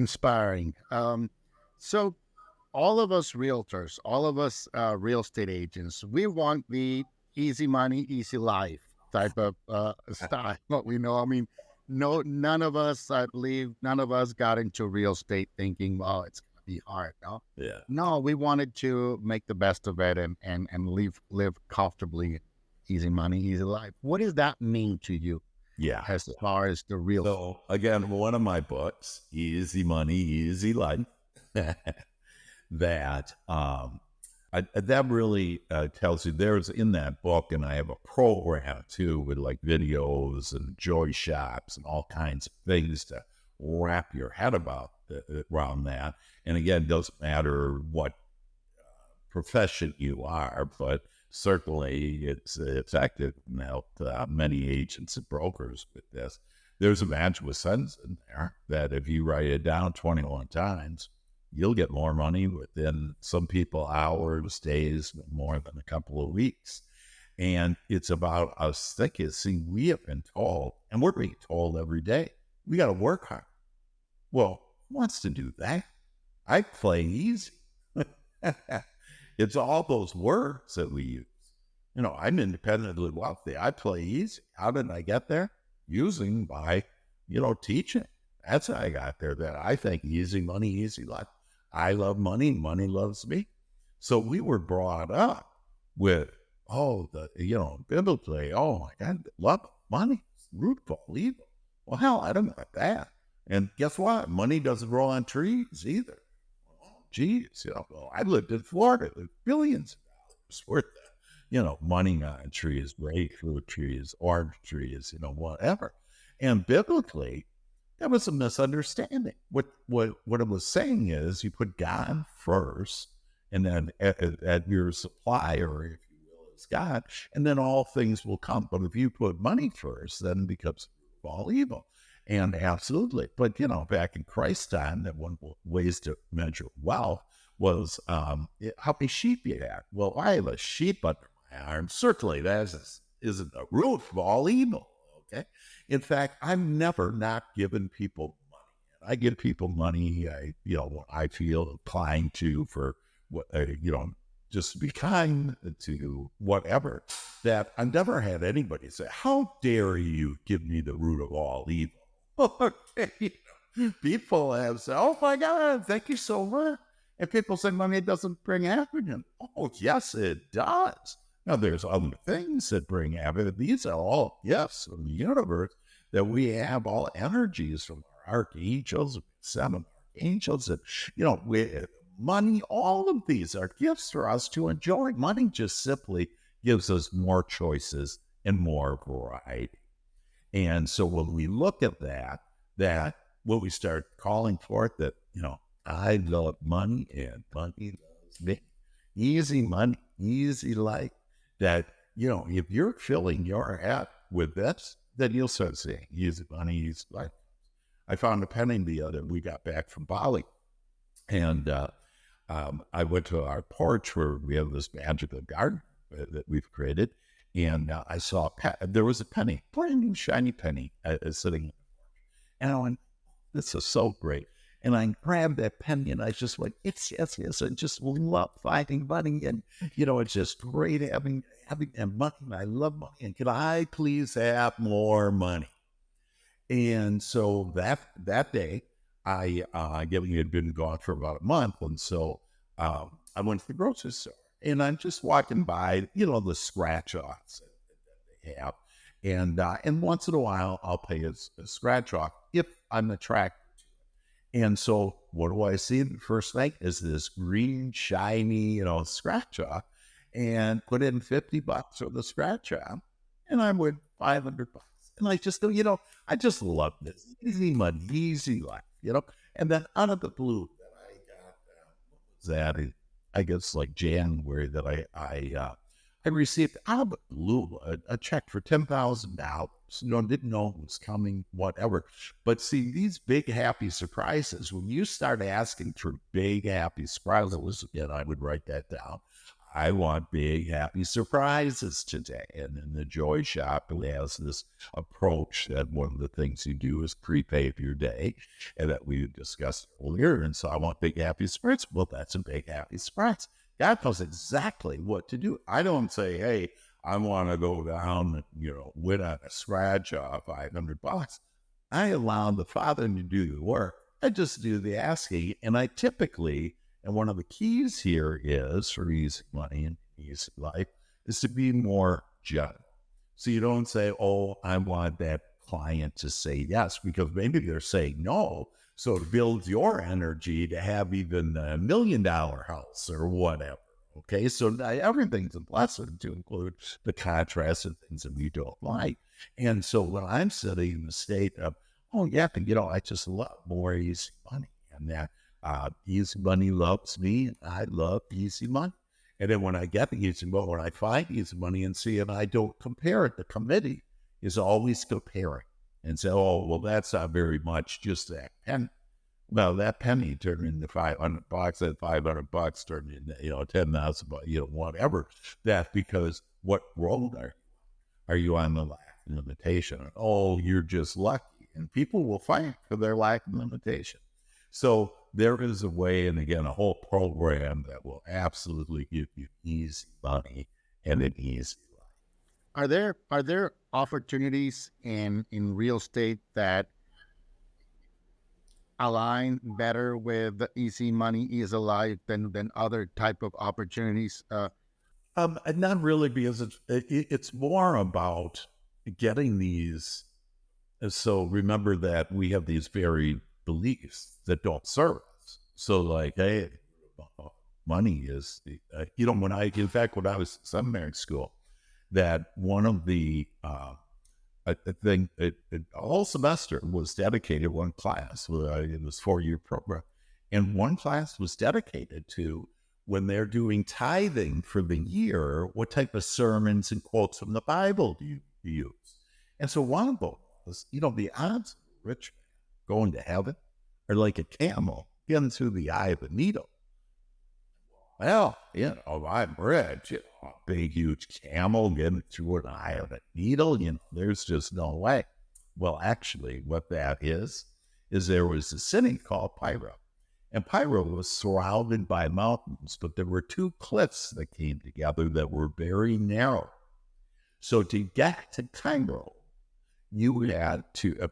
inspiring. So all of us realtors, all of us real estate agents, we want the easy money, easy life type of style. What we know, I mean, no, none of us, I believe, none of us got into real estate thinking, well, it's going to be hard. No, Yeah. no, we wanted to make the best of it and live comfortably, easy money, easy life. What does that mean to you Yeah. as far as the real? So again, one of my books, Easy Money, Easy Life, that that really tells you there's in that book, and I have a program too with like videos and joy shops and all kinds of things to wrap your head about around that. And again, doesn't matter what profession you are, but certainly it's effective and helped many agents and brokers with this. There's a magic sentence in there that if you write it down 21 times, you'll get more money within some people hours, days, more than a couple of weeks. And it's about us thinking, see, we have been told, and we're being told every day, we got to work hard. Well, who wants to do that? I play easy. It's all those words that we use. I'm independently wealthy. I play easy. How did I get there? Using by, teaching. That's how I got there. That I think easy money, easy life. I love money. Money loves me. So we were brought up with, biblically, oh my God, love money, root of all evil. Well, hell, I don't got that. And guess what? Money doesn't grow on trees either. Geez, I lived in Florida with billions of dollars worth of, money on trees, grapefruit trees, orange trees, whatever. And biblically, that was a misunderstanding. What it was saying is you put God first, and then at your supplier, if you will, is God, and then all things will come. But if you put money first, then it becomes all evil. And absolutely. But, back in Christ's time, that one ways to measure wealth was how many sheep you had. Well, I have a sheep under my arm. Certainly that isn't the root of all evil. Okay. In fact, I'm never not given people money. I give people money, I feel inclined to for what, just to be kind to whatever, that I've never had anybody say, how dare you give me the root of all evil? Okay. People have said, oh my God, thank you so much. And people say money doesn't bring happiness. Oh, yes, it does. Now, there's other things that bring happiness. These are all gifts from the universe that we have, all energies from our archangels, 7 archangels, and, money, all of these are gifts for us to enjoy. Money just simply gives us more choices and more variety. And so when we look at that when we start calling for it, that, I love money and money loves me, easy money, easy life, that, if you're filling your head with this, then you'll start saying easy money, easy life. I found a penny we got back from Bali, and I went to our porch where we have this magical garden that we've created. And I saw there was a penny, brand new shiny penny sitting. And I went, this is so great. And I grabbed that penny and I just went, yes. I just love finding money. And, it's just great having that money. I love money. And can I please have more money? And so that day, I had been gone for about a month. And so I went to the grocery store. And I'm just walking by, the scratch offs that they have. And once in a while, I'll pay a scratch off if I'm attracted to it. And so what do I see? The first thing is this green, shiny, scratch off, and put in $50 for the scratch off. And I win $500. And I just, I just love this. Easy money, easy life, And then out of the blue that I got, what was that? I guess like January that I received out of the blue a check for $10,000. Didn't know it was coming, whatever. But see, these big happy surprises, when you start asking for big happy surprises, again, I would write that down. I want big, happy surprises today. And in the Joy Shop, it has this approach that one of the things you do is prepay your day, and that we discussed earlier. And so I want big, happy surprise. Well, that's a big, happy surprise. God knows exactly what to do. I don't say, hey, I want to go down and, win on a scratch off $500. I allow the Father to do the work. I just do the asking. And I typically, and one of the keys here is for easy money and easy life, is to be more general. So you don't say, oh, I want that client to say yes, because maybe they're saying no. So it builds your energy to have even $1 million house or whatever. Okay, so everything's a blessing, to include the contrast and things that we don't like. And so when I'm sitting in the state of, oh yeah, I just love more easy money, and that easy money loves me, and I love easy money. And then when I get the easy money, when I find easy money and see it, I don't compare it. The committee is always comparing and say, oh, well, that's not very much, just that penny. Well, that penny turned into $500, that $500 turned into, 10,000, whatever. That's because what road are you on the lack of limitation? Oh, you're just lucky. And people will fight for their lack of limitation. So there is a way, and again, a whole program that will absolutely give you easy money and an easy life. Are there opportunities in real estate that align better with the easy money, easy life than other type of opportunities? Not really, because it's more about getting these. So remember that we have these very beliefs that don't serve us. So like, hey, money is, when I was in seminary school, that one of the, I think a whole semester was dedicated, one class, it was 4-year program, and one class was dedicated to, when they're doing tithing for the year, what type of sermons and quotes from the Bible do you use? And so one of them was, the odds of a rich man going to heaven are like a camel getting through the eye of a needle. Well, I'm rich, a big, huge camel getting through an eye of a needle, there's just no way. Well, actually, what that is there was a city called Pyro. And Pyro was surrounded by mountains, but there were 2 cliffs that came together that were very narrow. So to get to Cairo, you had to,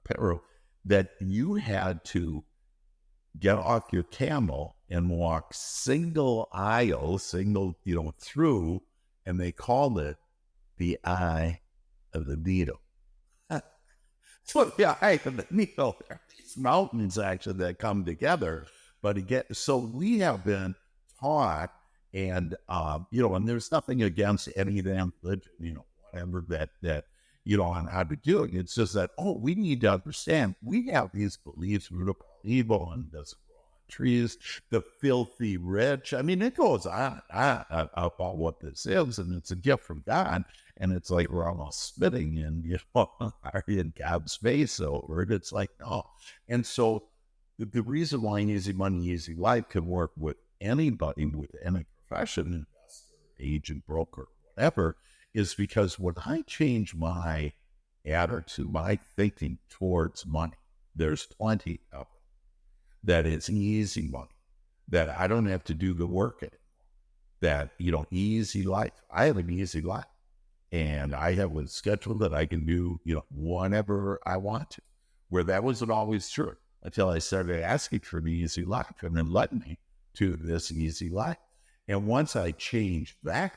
Pyro, that you had to get off your camel and walk single aisle, through, and they called it the eye of the needle. So the eye of the needle, there are these mountains actually that come together. But again, so we have been taught, and and there's nothing against any of them religion, whatever that on how to do it. It's just that, we need to understand we have these beliefs, root of all evil, and doesn't grow on trees, the filthy rich. I mean, it goes on about what this is, and it's a gift from God. And it's like we're almost spitting in, in God's face over it. It's like, no. And so the reason why Easy Money, Easy Life can work with anybody with any profession, investor, agent, broker, whatever, is because when I change my attitude, my thinking towards money, there's plenty of it. That it's easy money, that I don't have to do the work anymore, that, easy life. I have an easy life. And I have a schedule that I can do, whenever I want to, where that wasn't always true until I started asking for the easy life and then led me to this easy life. And once I changed that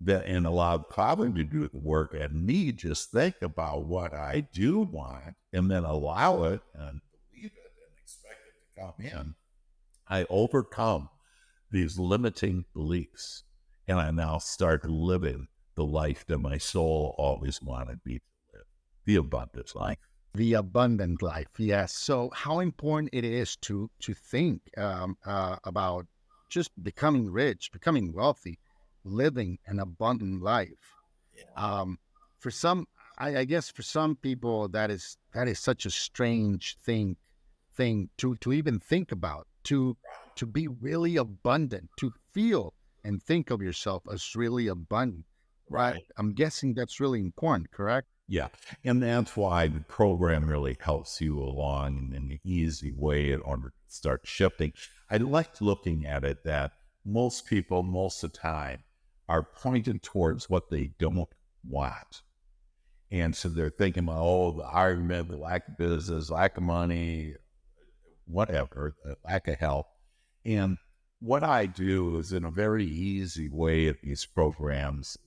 and allowed Father to do the work and me just think about what I do want and then allow it and believe it and expect it to come in, I overcome these limiting beliefs and I now start living the life that my soul always wanted me to live, the abundant life. The abundant life, yes. So how important it is to think about just becoming rich, becoming wealthy, living an abundant life. Yeah. For some, I guess for some people that is such a strange thing to even think about, to be really abundant, to feel and think of yourself as really abundant, right? Right. I'm guessing that's really important, correct? Yeah. And that's why the program really helps you along in an easy way in order to start shifting. I like looking at it that most people, most of the time, are pointed towards what they don't want. And so they're thinking about, oh, the argument, the lack of business, lack of money, whatever, the lack of help. And what I do is in a very easy way at these programs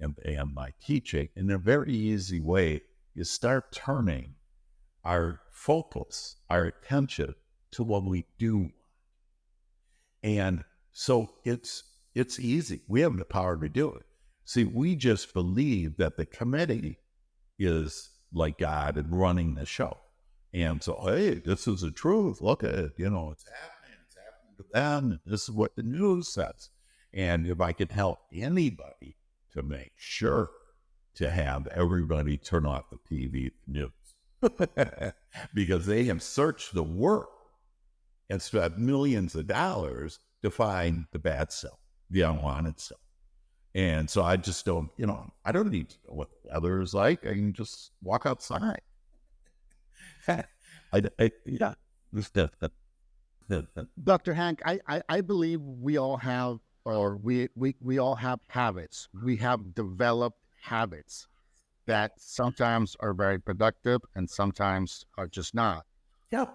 and my teaching, in a very easy way, is start turning our focus, our attention to what we do. And so it's easy. We have the power to do it. See, we just believe that the committee is like God and running the show. And so, hey, this is the truth. Look at it. It's happening to them. And this is what the news says. And if I can help anybody to make sure to have everybody turn off the TV news because they have searched the world and spent millions of dollars to find the bad stuff, the unwanted stuff. And so I just don't, I don't need to know what the weather is like. I can just walk outside. Yeah. Dr. Hank, I believe we all have, or we all have habits. We have developed habits that sometimes are very productive and sometimes are just not. Yeah.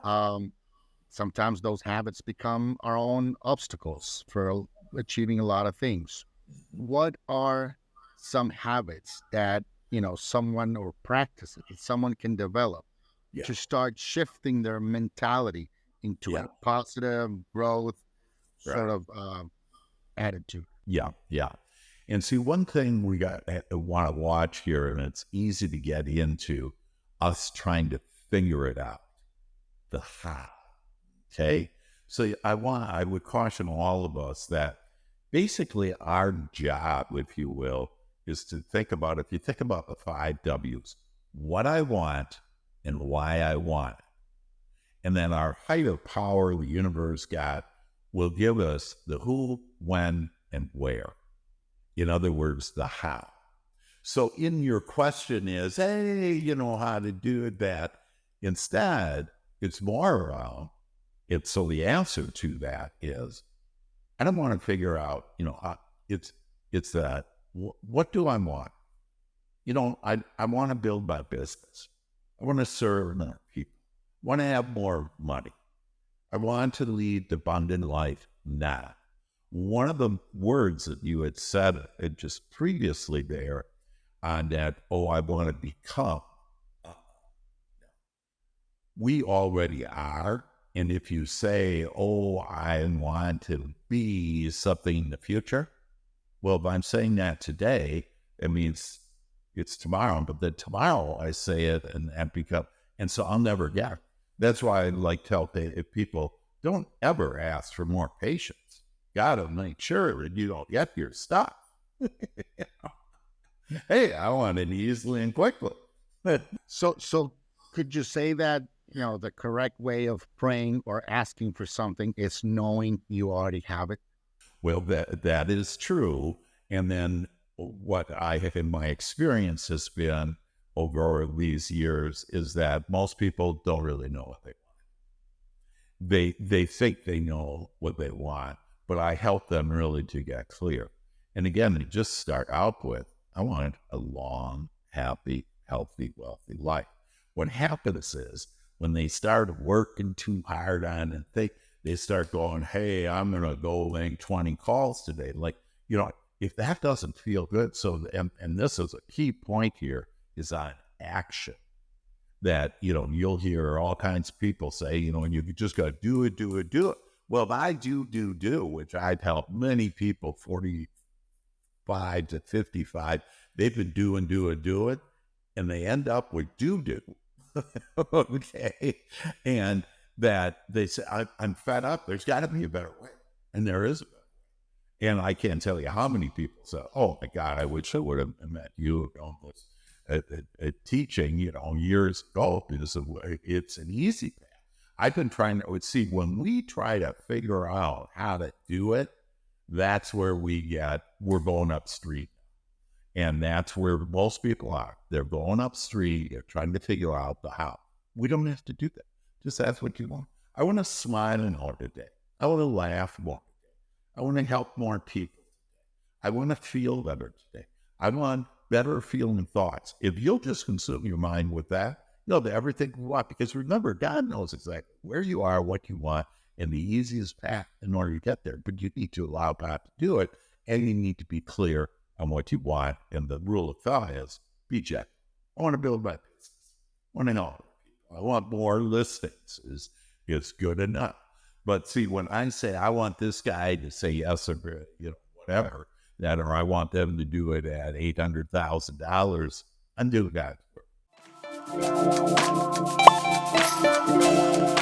Sometimes those habits become our own obstacles for achieving a lot of things. What are some habits that, someone or practices that someone can develop to start shifting their mentality into a positive growth sort of attitude? Yeah. Yeah. And see, one thing we want to watch here, and it's easy to get into us trying to figure it out, the how. Okay. So I would caution all of us that basically our job, if you will, is to think about, if you think about the 5 W's, what I want and why I want it. And then our higher power, the universe, God, will give us the who, when, and where. In other words, the how. So in your question is, hey, you know how to do that. Instead, it's more around it. So the answer to that is, I don't want to figure out, it's that, what do I want? I want to build my business. I want to serve more people. I want to have more money. I want to lead the abundant life now. One of the words that you had said just previously there on that, I want to become. We already are. And if you say, I want to be something in the future, well, if I'm saying that today, it means it's tomorrow. But then tomorrow I say it and become, and so I'll never get. That's why I like tell people, don't ever ask for more patience. Gotta make sure that you don't get your stuff. Hey, I want it easily and quickly. So could you say that, the correct way of praying or asking for something is knowing you already have it? Well, that is true. And then what I have in my experience has been over these years is that most people don't really know what they want. They think they know what they want, but I help them really to get clear. And again, they just start out with, I want a long, happy, healthy, wealthy life. What happens is when they start working too hard on it, they start going, hey, I'm going to go make 20 calls today. Like, if that doesn't feel good. So, and this is a key point here is on action that, you'll hear all kinds of people say, and you just got to do it. Well, if I do, which I've helped many people, 45 to 55, they've been do it, and they end up with do. Okay. And that they say, I'm fed up. There's got to be a better way. And there is a better way. And I can't tell you how many people say, oh my God, I wish I would have met you at teaching, years ago, because it's an easy path. I've been trying to see when we try to figure out how to do it, That's where we're going upstream. And that's where most people are. They're going upstream. They're trying to figure out the how. We don't have to do that. Just ask what you want. I want to smile more today. I want to laugh more today. I want to help more people. I want to feel better today. I want better feeling thoughts. If you'll just consume your mind with that, you'll have everything you want. Because remember, God knows exactly where you are, what you want, and the easiest path in order to get there. But you need to allow God to do it, and you need to be clear on what you want. And the rule of thumb is be genuine. I want to build my business. I want to know people. I want more listings. Is good enough. But see, when I say I want this guy to say yes or whatever, that or I want them to do it at $800,000, I'm doing God's work.